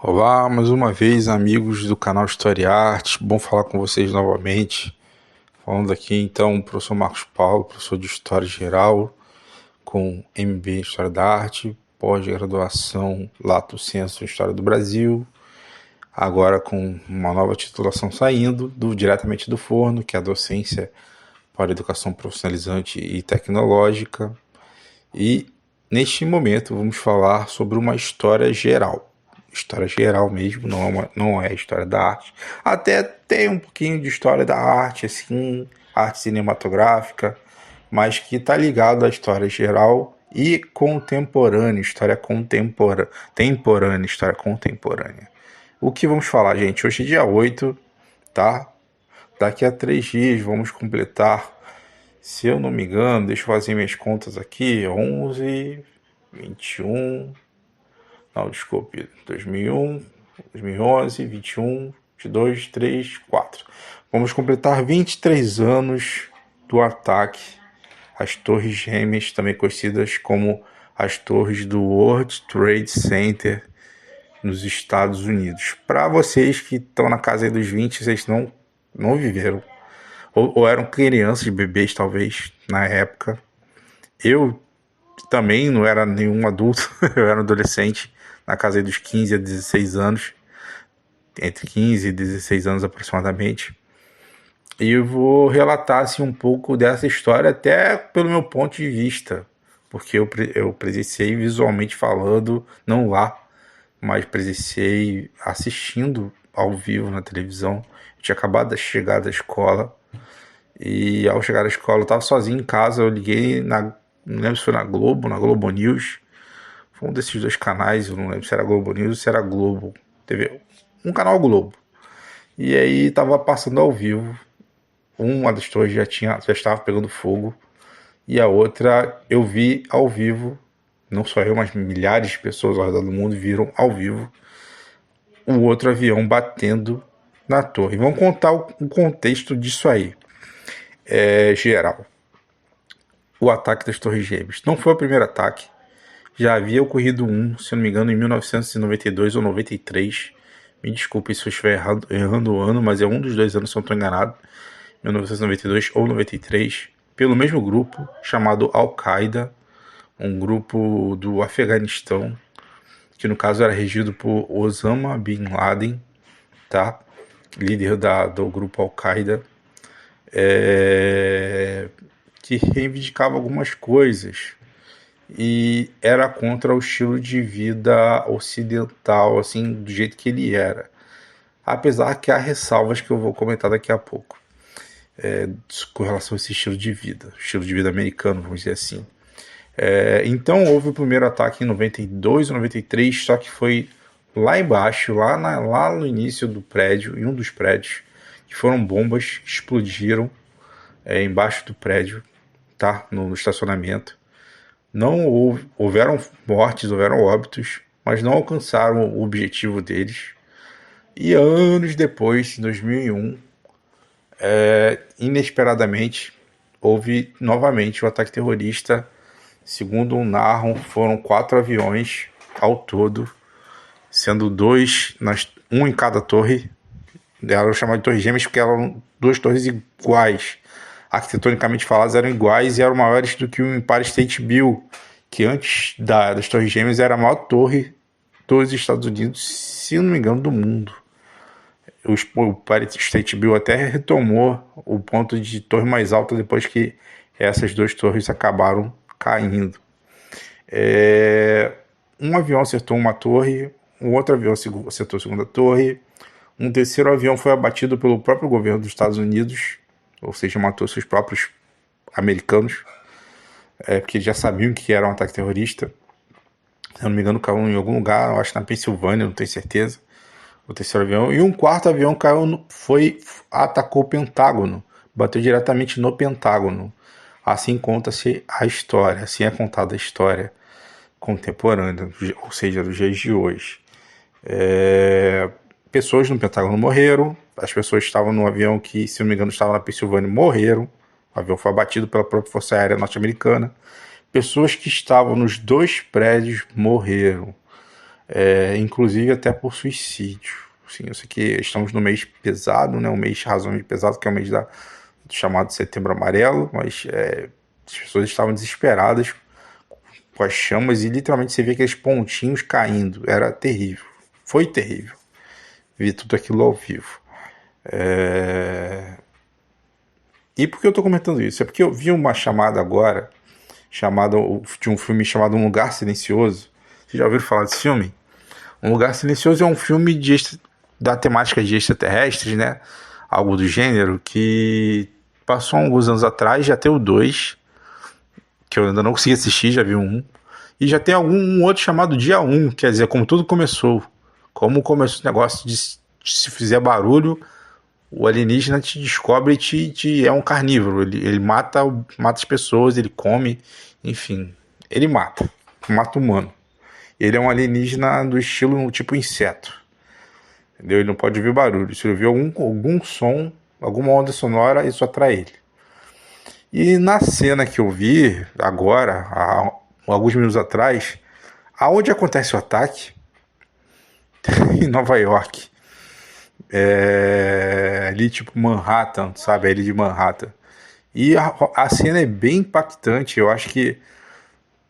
Olá, mais uma vez, amigos do canal História e Arte. Bom falar com vocês novamente. Falando aqui então, o professor Marcos Paulo, professor de História Geral, com MB em História da Arte, pós-graduação Lato Sensu em História do Brasil, agora com uma nova titulação saindo diretamente do forno, que é a docência para educação profissionalizante e tecnológica. E neste momento vamos falar sobre uma história geral. História geral mesmo, não é história da arte. Até tem um pouquinho de história da arte, assim, arte cinematográfica, mas que está ligado à história geral e contemporânea, história contemporânea, história contemporânea. O que vamos falar, gente? Hoje é dia 8, tá? Daqui a 3 dias vamos completar, se eu não me engano, deixa eu fazer minhas contas aqui, 11, 21, não, desculpe, 2001, 2011, 21, 22, 3, 4. Vamos completar 23 anos do ataque às Torres Gêmeas, também conhecidas como as Torres do World Trade Center nos Estados Unidos. Para vocês que estão na casa dos 20, vocês não viveram, ou eram crianças, bebês talvez, na época. Eu também não era nenhum adulto, eu era um adolescente, na casa dos 15 a 16 anos, entre 15 e 16 anos aproximadamente. E eu vou relatar assim, um pouco dessa história, até pelo meu ponto de vista, porque eu presenciei visualmente falando, não lá, mas presenciei assistindo ao vivo na televisão. Eu tinha acabado de chegar da escola, e ao chegar da escola eu estava sozinho em casa, eu liguei, não lembro se foi na Globo News, foi um desses dois canais, eu não lembro se era Globo News ou se era Globo TV, um canal Globo. E aí tava passando ao vivo, uma das torres já estava pegando fogo, e a outra eu vi ao vivo, não só eu, mas milhares de pessoas ao redor do mundo viram ao vivo o outro avião batendo na torre. Vamos contar o contexto disso aí, geral. O ataque das Torres Gêmeas não foi o primeiro ataque. Já havia ocorrido um, se não me engano, em 1992 ou 93. Me desculpe se eu estiver errando o ano, mas é um dos dois anos, se eu não estou enganado. 1992 ou 93, pelo mesmo grupo, chamado Al-Qaeda, um grupo do Afeganistão, que no caso era regido por Osama Bin Laden, tá? Líder do grupo Al-Qaeda, que reivindicava algumas coisas e era contra o estilo de vida ocidental, assim, do jeito que ele era. Apesar que há ressalvas que eu vou comentar daqui a pouco, com relação a esse estilo de vida americano, vamos dizer assim. Então houve o primeiro ataque em 92 ou 93, só que foi lá embaixo, lá no início do prédio, em um dos prédios, que foram bombas que explodiram embaixo do prédio, tá? No estacionamento. Não houveram mortes, houveram óbitos, mas não alcançaram o objetivo deles. E anos depois, em 2001, inesperadamente, houve novamente o ataque terrorista. Segundo narram, foram 4 aviões ao todo, sendo 2, um em cada torre. Eram chamadas de torres gêmeas porque eram 2 torres iguais. Arquitetonicamente faladas, eram iguais e eram maiores do que o Empire State Building, que antes das Torres Gêmeas era a maior torre dos Estados Unidos, se não me engano, do mundo. O Empire State Building até retomou o ponto de torre mais alta depois que essas 2 torres acabaram caindo. Um avião acertou uma torre, um outro avião acertou a segunda torre, um terceiro avião foi abatido pelo próprio governo dos Estados Unidos, ou seja, matou seus próprios americanos, porque já sabiam que era um ataque terrorista. Se eu não me engano, caiu em algum lugar, eu acho na Pensilvânia, não tenho certeza, o terceiro avião. E um quarto avião atacou o Pentágono, bateu diretamente no Pentágono. Assim conta-se a história, assim é contada a história contemporânea, ou seja, dos dias de hoje. Pessoas no Pentágono morreram, as pessoas que estavam no avião que, se não me engano, estava na Pensilvânia morreram, o avião foi abatido pela própria Força Aérea Norte-Americana. Pessoas que estavam nos 2 prédios morreram. inclusive até por suicídio. Assim, eu sei que estamos no mês pesado, né, um mês razoavelmente pesado, que é o mês do chamado Setembro Amarelo, mas as pessoas estavam desesperadas com as chamas e literalmente você vê aqueles pontinhos caindo. Era terrível. Foi terrível. Vi tudo aquilo ao vivo. E por que eu tô comentando isso? É porque eu vi uma chamada agora, de um filme chamado Um Lugar Silencioso. Vocês já ouviram falar desse filme? Um Lugar Silencioso é um filme da temática de extraterrestres, né? Algo do gênero, que passou alguns anos atrás, já tem o 2, que eu ainda não consegui assistir, já vi o 1. E já tem um outro chamado Dia 1, quer dizer, como tudo começou. Como começou o negócio de se fizer barulho, o alienígena te descobre e é um carnívoro. Ele mata as pessoas, ele come, enfim. Ele mata humano. Ele é um alienígena do estilo tipo inseto. Entendeu? Ele não pode ouvir barulho. Se ele ouvir algum som, alguma onda sonora, isso atrai ele. E na cena que eu vi agora, há alguns minutos atrás, aonde acontece o ataque? Em Nova York. Ali tipo Manhattan, sabe? Ali de Manhattan. E a cena é bem impactante. Eu acho que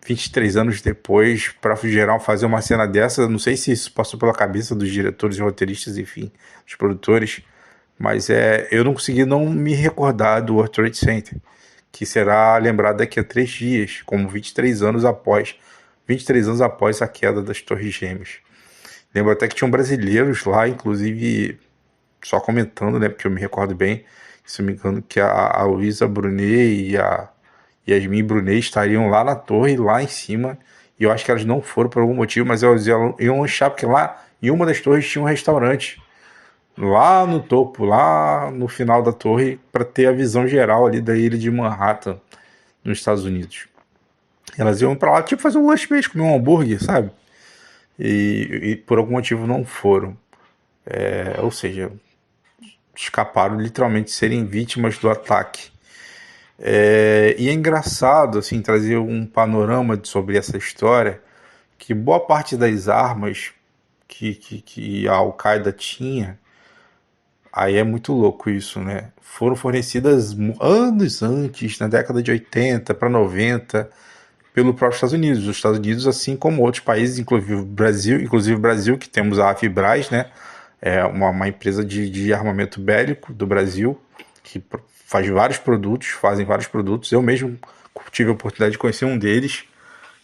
23 anos depois, para geral fazer uma cena dessa, não sei se isso passou pela cabeça dos diretores e roteiristas, enfim, dos produtores, mas eu não consegui não me recordar do World Trade Center, que será lembrado daqui a 3 dias, como 23 anos após a queda das Torres Gêmeas. Lembro até que tinham brasileiros lá, inclusive, só comentando, né, porque eu me recordo bem, se não me engano, que a Luísa Brunet e a Yasmin Brunet estariam lá na torre, lá em cima, e eu acho que elas não foram por algum motivo, mas elas iam lanchar, porque lá em uma das torres tinha um restaurante, lá no topo, lá no final da torre, para ter a visão geral ali da ilha de Manhattan, nos Estados Unidos. Elas iam para lá, tipo, fazer um lanche mesmo, comer um hambúrguer, sabe? E por algum motivo não foram. Ou seja, escaparam literalmente de serem vítimas do ataque. E é engraçado assim, trazer um panorama sobre essa história, que boa parte das armas que a Al-Qaeda tinha, aí é muito louco isso, né? Foram fornecidas anos antes, na década de 80 para 90, pelo próprio Estados Unidos. Os Estados Unidos, assim como outros países, inclusive o Brasil, que temos a Afibras, né? É uma empresa de armamento bélico do Brasil, que fazem vários produtos. Eu mesmo tive a oportunidade de conhecer um deles,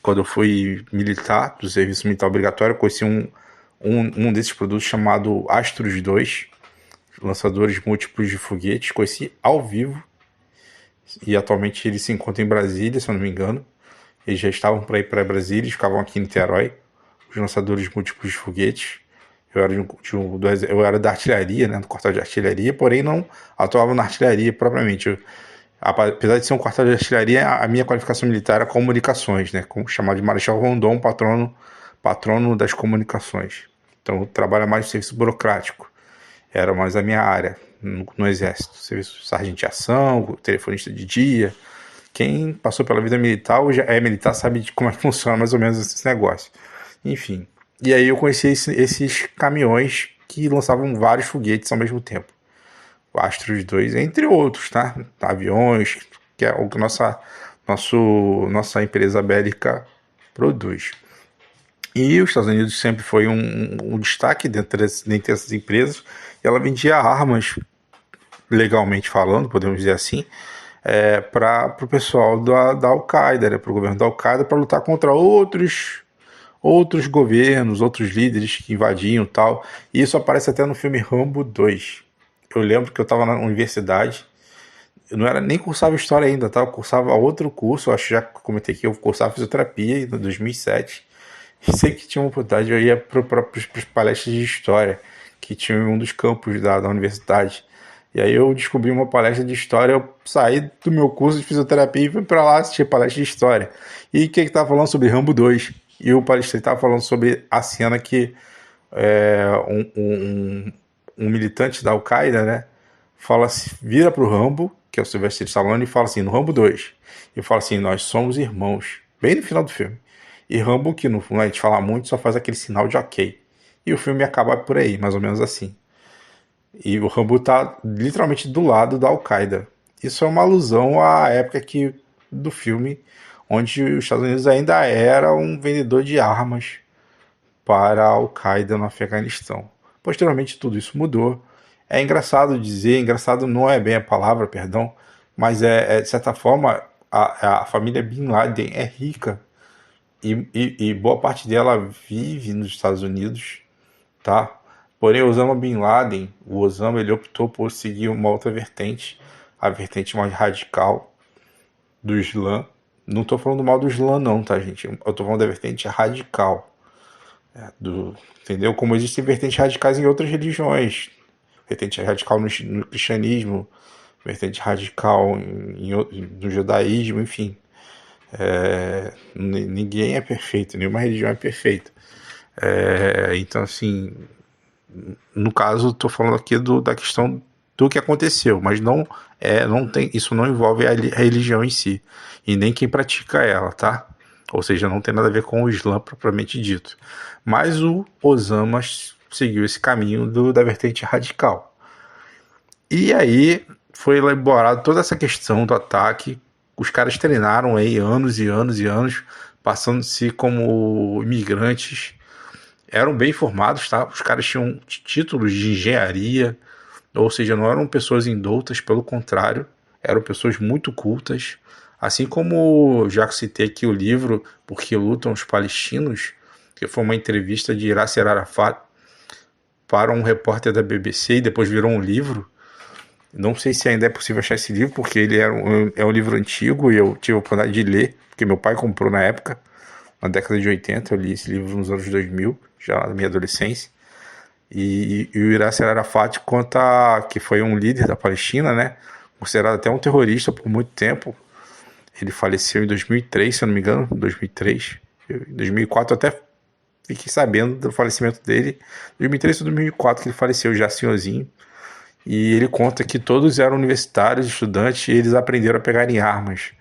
quando eu fui militar, do serviço militar obrigatório. Eu conheci um desses produtos chamado Astros 2, lançadores múltiplos de foguetes. Conheci ao vivo, e atualmente ele se encontra em Brasília, se eu não me engano. Eles já estavam para ir para Brasília, ficavam aqui em Niterói, os lançadores múltiplos de foguetes. Eu era da artilharia, né, do quartel de artilharia, porém não atuava na artilharia propriamente. Apesar de ser um quartel de artilharia, a minha qualificação militar era comunicações, né, como chamado de Marechal Rondon, patrono das comunicações. Então eu trabalho mais no serviço burocrático, era mais a minha área no Exército. Serviço sargenteação, telefonista de dia. Quem passou pela vida militar ou já é militar sabe de como é que funciona mais ou menos esse negócio. Enfim. E aí eu conheci esses caminhões que lançavam vários foguetes ao mesmo tempo. O Astros 2, entre outros, tá? Aviões, que é o que nossa empresa bélica produz. E os Estados Unidos sempre foi um destaque dentre essas empresas. E ela vendia armas, legalmente falando, podemos dizer assim, para o pessoal da Al-Qaeda, né, para o governo da Al-Qaeda, para lutar contra outros governos, outros líderes que invadiam e tal. E isso aparece até no filme Rambo 2. Eu lembro que eu estava na universidade, eu não era nem cursava história ainda, tá? Eu cursava outro curso, eu acho que já comentei que eu cursava fisioterapia em 2007. E sei que tinha uma oportunidade, eu ia para as palestras de história, que tinha em um dos campos da universidade. E aí eu descobri uma palestra de história, eu saí do meu curso de fisioterapia e fui para lá assistir a palestra de história. E o que estava falando sobre Rambo 2? E o palestrante estava falando sobre a cena que um militante da Al-Qaeda, né, fala assim, vira pro Rambo, que é o Sylvester Stallone, e fala assim, no Rambo 2, e fala assim, nós somos irmãos, bem no final do filme. E Rambo, que no fundo a gente fala muito, só faz aquele sinal de ok. E o filme acaba por aí, mais ou menos assim. E o Rambo tá literalmente do lado da Al-Qaeda. Isso é uma alusão à época do filme, onde os Estados Unidos ainda era um vendedor de armas para a Al-Qaeda no Afeganistão. Posteriormente tudo isso mudou. É engraçado dizer, engraçado não é bem a palavra, perdão, mas de certa forma a família Bin Laden é rica e boa parte dela vive nos Estados Unidos, tá? Porém, Osama Bin Laden, o Osama, ele optou por seguir uma outra vertente, a vertente mais radical do Islã. Não estou falando mal do Islã não, tá, gente? Eu estou falando da vertente radical. Entendeu? Como existem vertentes radicais em outras religiões. Vertente radical no cristianismo, vertente radical no judaísmo, enfim. Ninguém é perfeito, nenhuma religião é perfeita. Então, assim, no caso, estou falando aqui da questão do que aconteceu, mas não tem, isso não envolve a religião em si, e nem quem pratica ela, tá? Ou seja, não tem nada a ver com o Islã propriamente dito. Mas o Osama seguiu esse caminho da vertente radical. E aí foi elaborada toda essa questão do ataque. Os caras treinaram aí anos e anos e anos, passando-se como imigrantes. Eram bem formados, tá? Os caras tinham títulos de engenharia, ou seja, não eram pessoas indoutas, pelo contrário, eram pessoas muito cultas. Assim como já citei aqui o livro Por que Lutam os Palestinos, que foi uma entrevista de Yasser Arafat para um repórter da BBC e depois virou um livro. Não sei se ainda é possível achar esse livro, porque ele é um livro antigo e eu tive a oportunidade de ler, porque meu pai comprou na época, na década de 80, eu li esse livro nos anos 2000, já na minha adolescência. E o Yasser Arafat conta que foi um líder da Palestina, né? Considerado até um terrorista por muito tempo. Ele faleceu em 2003, se eu não me engano, 2003. Em 2004 até fiquei sabendo do falecimento dele. Em 2003 ou 2004 que ele faleceu, já senhorzinho. E ele conta que todos eram universitários, estudantes, e eles aprenderam a pegarem armas.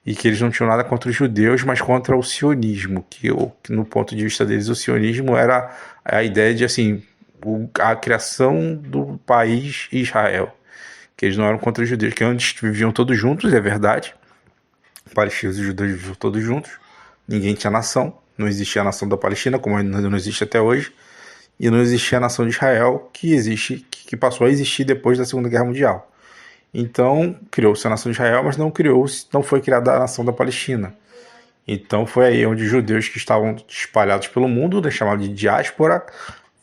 E que eles não tinham nada contra os judeus, mas contra o sionismo. Que no ponto de vista deles, o sionismo era a ideia de, assim, a criação do país Israel. Que eles não eram contra os judeus, que antes viviam todos juntos, é verdade. Palestinos e judeus viviam todos juntos. Ninguém tinha nação. Não existia a nação da Palestina, como ainda não existe até hoje. E não existia a nação de Israel, que passou a existir depois da Segunda Guerra Mundial. Então, criou-se a nação de Israel, mas não foi criada a nação da Palestina. Então foi aí onde os judeus que estavam espalhados pelo mundo, né, chamado de diáspora,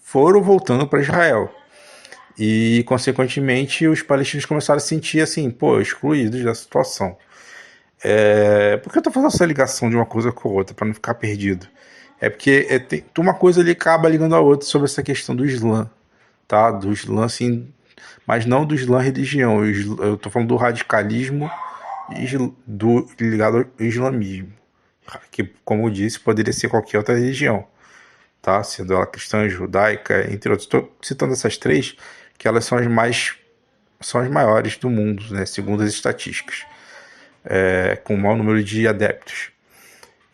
foram voltando para Israel. E, consequentemente, os palestinos começaram a se sentir assim, excluídos da situação. Por que eu estou fazendo essa ligação de uma coisa com a outra, para não ficar perdido? É porque tem uma coisa ali acaba ligando a outra sobre essa questão do Islã, tá? Do Islã, assim, mas não do Islã religião. Eu estou falando do radicalismo ligado ao islamismo, que, como eu disse, poderia ser qualquer outra religião, tá? Sendo ela cristã, judaica, entre outros. Estou citando essas três, que elas são as maiores do mundo, né? Segundo as estatísticas, com o maior número de adeptos.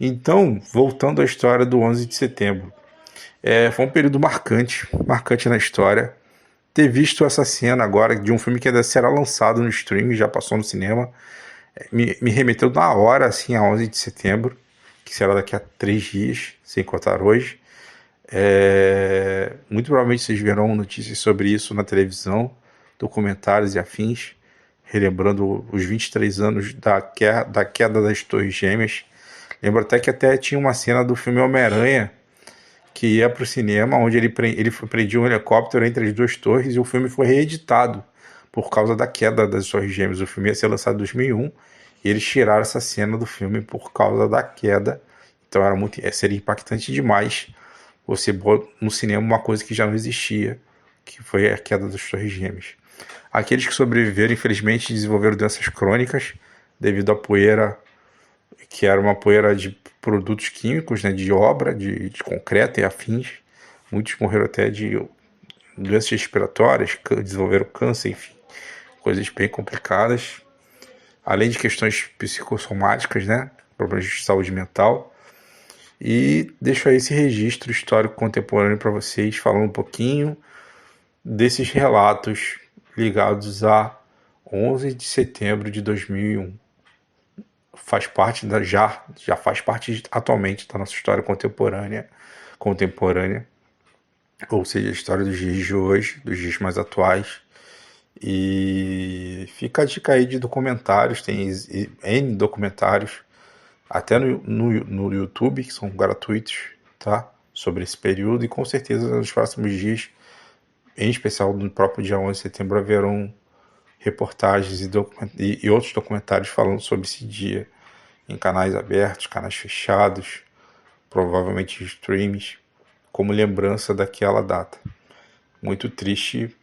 Então, voltando à história do 11 de setembro, foi um período marcante na história. Ter visto essa cena agora de um filme que ainda será lançado no streaming, já passou no cinema, me remeteu na hora, assim, a 11 de setembro, que será daqui a 3 dias, sem contar hoje. Muito provavelmente vocês verão notícias sobre isso na televisão, documentários e afins, relembrando os 23 anos da queda das Torres Gêmeas. Lembro até que tinha uma cena do filme Homem-Aranha que ia para o cinema, onde ele prendia um helicóptero entre as duas torres, e o filme foi reeditado por causa da queda das Torres Gêmeas. O filme ia ser lançado em 2001 e eles tiraram essa cena do filme por causa da queda. Então seria impactante demais você pôr no cinema uma coisa que já não existia, que foi a queda das Torres Gêmeas. Aqueles que sobreviveram, infelizmente, desenvolveram doenças crônicas devido à poeira, que era uma poeira de produtos químicos, né, de obra, de concreto e afins. Muitos morreram até de doenças respiratórias, desenvolveram câncer, enfim, coisas bem complicadas. Além de questões psicossomáticas, né, problemas de saúde mental. E deixo aí esse registro histórico contemporâneo para vocês, falando um pouquinho desses relatos ligados a 11 de setembro de 2001. Faz parte já faz parte atualmente da nossa história contemporânea, ou seja, a história dos dias de hoje, dos dias mais atuais. E fica a dica aí de documentários, tem N documentários, até no YouTube, que são gratuitos, tá? Sobre esse período, e com certeza nos próximos dias, em especial no próprio dia 11 de setembro, haverão reportagens e outros documentários falando sobre esse dia em canais abertos, canais fechados, provavelmente streams, como lembrança daquela data. Muito triste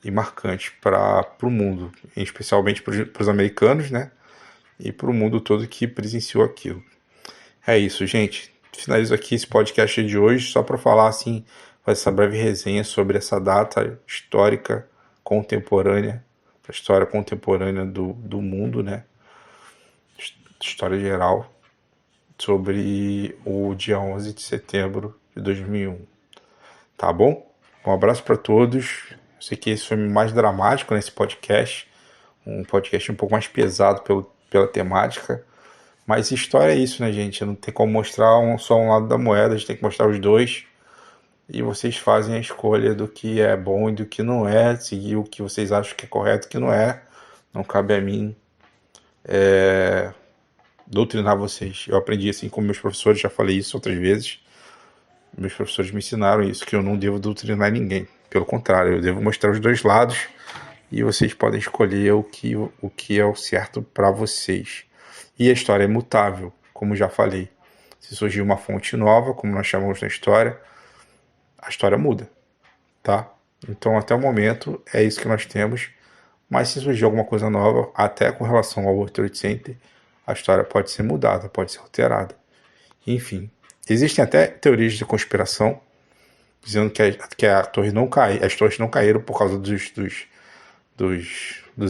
e marcante para o mundo, especialmente para os americanos, né? E para o mundo todo que presenciou aquilo. É isso, gente. Finalizo aqui esse podcast de hoje só para falar assim, fazer essa breve resenha sobre essa data histórica contemporânea, a história contemporânea do mundo, né? História geral, sobre o dia 11 de setembro de 2001. Tá bom? Um abraço para todos. Eu sei que esse foi mais dramático nesse podcast, um podcast um pouco mais pesado pela temática, mas história é isso, né, gente? Não tem como mostrar só um lado da moeda, a gente tem que mostrar os dois, e vocês fazem a escolha do que é bom e do que não é, seguir o que vocês acham que é correto e o que não é. Não cabe a mim doutrinar vocês. Eu aprendi assim com meus professores, já falei isso outras vezes. Meus professores me ensinaram isso, que eu não devo doutrinar ninguém. Pelo contrário, eu devo mostrar os dois lados e vocês podem escolher o que é o certo para vocês. E a história é mutável, como já falei. Se surgir uma fonte nova, como nós chamamos na história, a história muda, tá? Então, até o momento, é isso que nós temos. Mas se surgir alguma coisa nova, até com relação ao World Trade Center, a história pode ser mudada, pode ser alterada. Enfim, existem até teorias de conspiração dizendo que a torre não cai, as torres não caíram por causa dos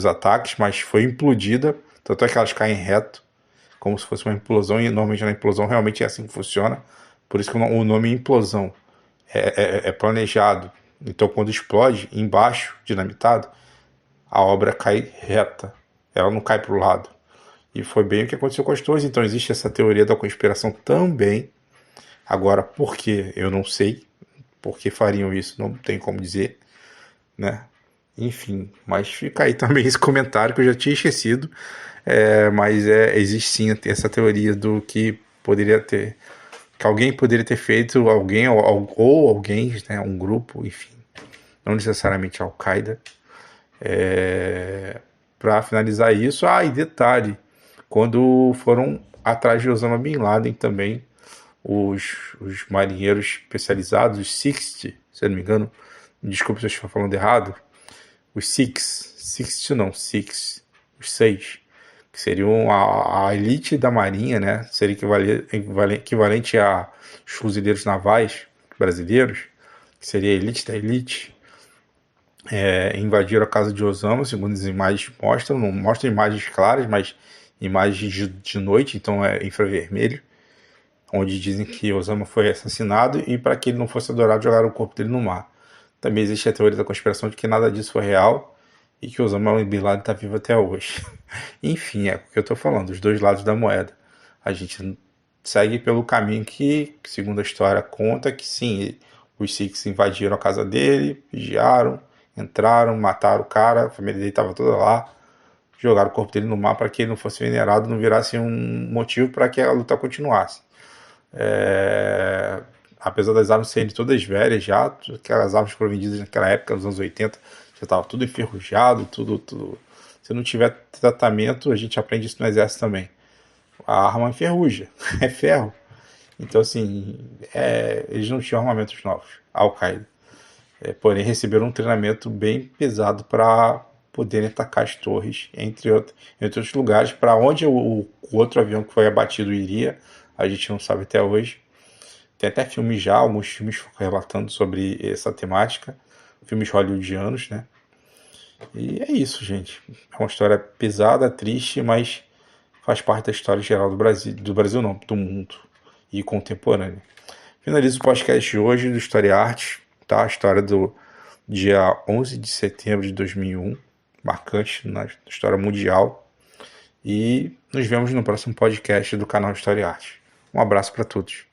ataques, mas foi implodida, tanto é que elas caem reto, como se fosse uma implosão, e normalmente na implosão realmente é assim que funciona, por isso que o nome implosão é planejado. Então quando explode, embaixo, dinamitado, a obra cai reta, ela não cai para o lado. E foi bem o que aconteceu com as torres, então existe essa teoria da conspiração também. Agora, por que? Eu não sei. Por que fariam isso? Não tem como dizer, né? Enfim, mas fica aí também esse comentário que eu já tinha esquecido. Mas existe sim essa teoria do que poderia ter, que alguém poderia ter feito, alguém ou alguém, né, um grupo, enfim, não necessariamente Al-Qaeda, para finalizar isso. E detalhe, quando foram atrás de Osama Bin Laden também, os marinheiros especializados, os 60, se eu não me engano, desculpe se eu estiver falando errado, os os 6, que seriam a elite da marinha, né? Seria equivalente a fuzileiros navais brasileiros, que seria a elite da elite. Invadiram a casa de Osama, segundo as imagens mostram, não mostram imagens claras, mas imagens de noite, então é infravermelho, onde dizem que Osama foi assassinado e para que ele não fosse adorado, jogaram o corpo dele no mar. Também existe a teoria da conspiração de que nada disso foi real e que Osama Bin Laden está vivo até hoje. Enfim, é o que eu estou falando, os dois lados da moeda. A gente segue pelo caminho que, segundo a história, conta que sim, os Sikhs invadiram a casa dele, vigiaram, entraram, mataram o cara, a família dele estava toda lá, jogaram o corpo dele no mar para que ele não fosse venerado, não virasse um motivo para que a luta continuasse. Apesar das armas serem todas velhas já, aquelas armas foram vendidas naquela época, nos anos 80, já estava tudo enferrujado, tudo. Se não tiver tratamento, a gente aprende isso no exército também. A arma enferruja, é ferro. Então, assim, eles não tinham armamentos novos, a Al-Qaeda. Porém, receberam um treinamento bem pesado para poderem atacar as torres, entre outros lugares, para onde o outro avião que foi abatido iria, a gente não sabe até hoje. Tem até filmes já, alguns filmes relatando sobre essa temática, filmes hollywoodianos, né? E é isso, gente. É uma história pesada, triste, mas faz parte da história geral do Brasil não, do mundo. e contemporânea. Finalizo o podcast de hoje do História e Arte, tá? A história do dia 11 de setembro de 2001, marcante na história mundial. E nos vemos no próximo podcast do canal História e Arte. Um abraço para todos.